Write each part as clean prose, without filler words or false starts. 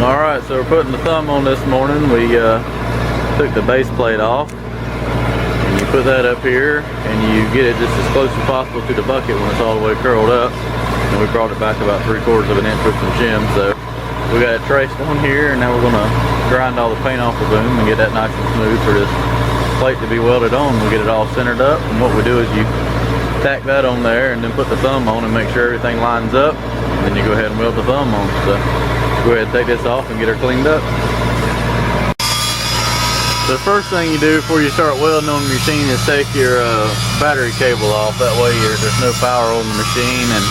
Alright, so we're putting the thumb on this morning. We took the base plate off. And you put that up here and you get it just as close as possible to the bucket when it's all the way curled up. And we brought it back about 3/4 of an inch with some shim. So we got it traced on here, and now we're going to grind all the paint off the boom and get that nice and smooth for this plate to be welded on. We'll get it all centered up, and what we do is you tack that on there and then put the thumb on and make sure everything lines up, and then you go ahead and weld the thumb on. So go ahead and take this off and get her cleaned up. The first thing you do before you start welding on the machine is take your battery cable off. That way there's no power on the machine and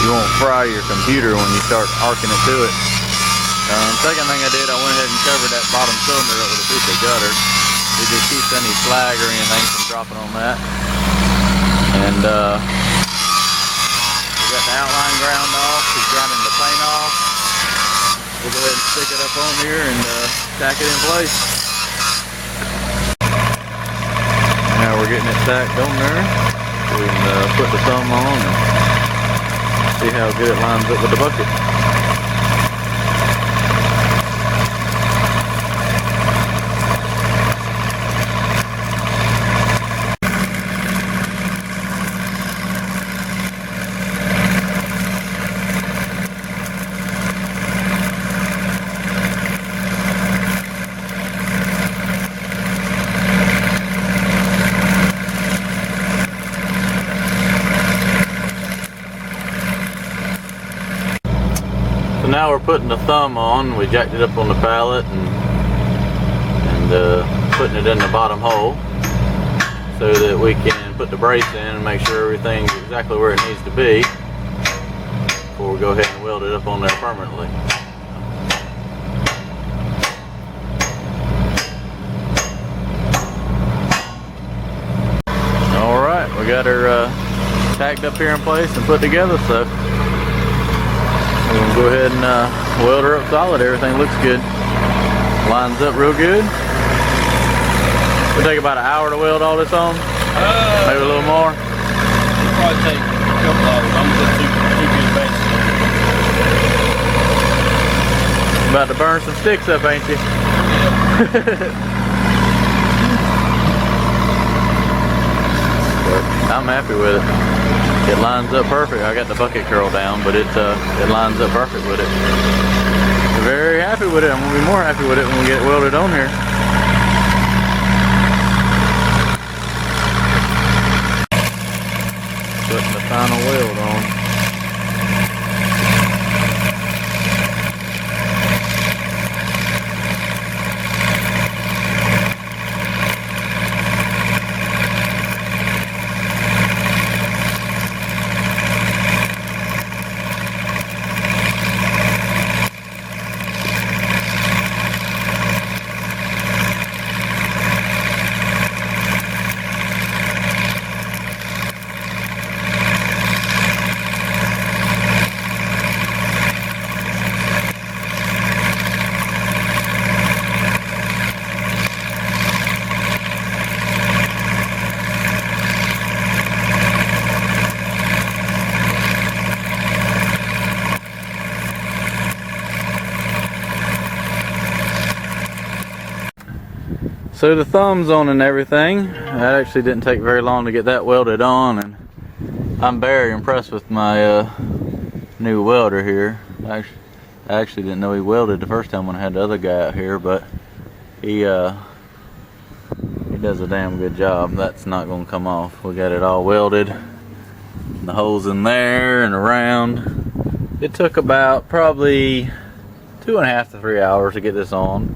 you won't fry your computer when you start arcing it to it. Second thing I did, I went ahead and covered that bottom cylinder up with a piece of gutter. It just keeps any slag or anything from dropping on that. And we got the outline ground off. We're grinding the paint off. We'll go ahead and stick it up on here and tack it in place. Now we're getting it tacked on there. We can put the thumb on and see how good it lines up with the bucket. Now we're putting the thumb on. We jacked it up on the pallet and putting it in the bottom hole so that we can put the brace in and make sure everything's exactly where it needs to be before we go ahead and weld it up on there permanently. Alright, we got her tacked up here in place and put together, so we're going to go ahead and weld her up solid. Everything looks good. Lines up real good. It'll take about an hour to weld all this on. Maybe a little more. It'll probably take a couple hours. I'm going to put two good bases on it. About to burn some sticks up, ain't you? I'm happy with it. It lines up perfect. I got the bucket curl down, but it lines up perfect with it. Very happy with it. I'm gonna be more happy with it when we get it welded on here. Putting the final weld on. So the thumb's on and everything. That actually didn't take very long to get that welded on, and I'm very impressed with my new welder here. I actually didn't know he welded the first time when I had the other guy out here, but he does a damn good job. That's not going to come off. We got it all welded, the holes in there and around. It took about probably 2.5 to 3 hours to get this on.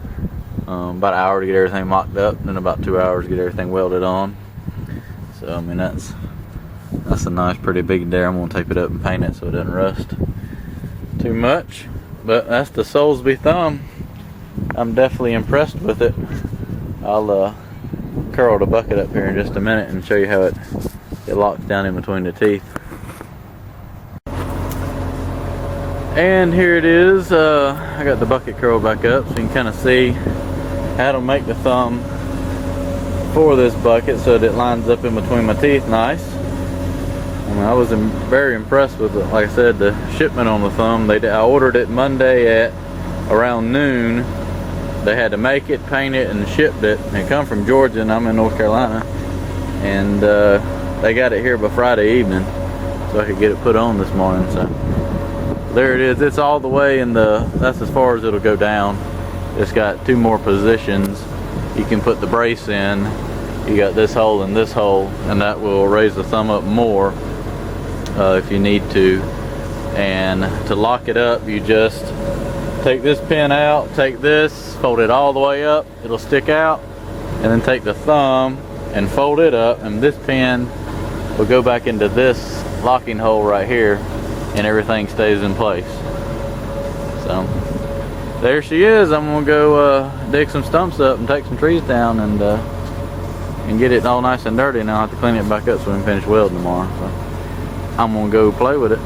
About an hour to get everything mocked up, and then about 2 hours to get everything welded on. So I mean that's a nice pretty big there. I'm going to tape it up and paint it so it doesn't rust too much. But that's the Soulsby thumb. I'm definitely impressed with it. I'll curl the bucket up here in just a minute and show you how it locks down in between the teeth. And here it is. I got the bucket curled back up so you can kind of see how to make the thumb for this bucket so that it lines up in between my teeth nice. I was very impressed with it. Like I said, the shipment on the thumb. I ordered it Monday at around noon. They had to make it, paint it, and shipped it. And it come from Georgia, and I'm in North Carolina. And they got it here by Friday evening, so I could get it put on this morning. So there it is. It's all the way in the, that's as far as it'll go down. It's got 2 more positions. You can put the brace in. You got this hole and this hole, and that will raise the thumb up more if you need to. And to lock it up, you just take this pin out, take this, fold it all the way up, it'll stick out, and then take the thumb and fold it up, and this pin will go back into this locking hole right here, and everything stays in place. So there she is. I'm gonna go dig some stumps up and take some trees down and get it all nice and dirty, and I'll have to clean it back up so we can finish welding tomorrow. So I'm gonna go play with it.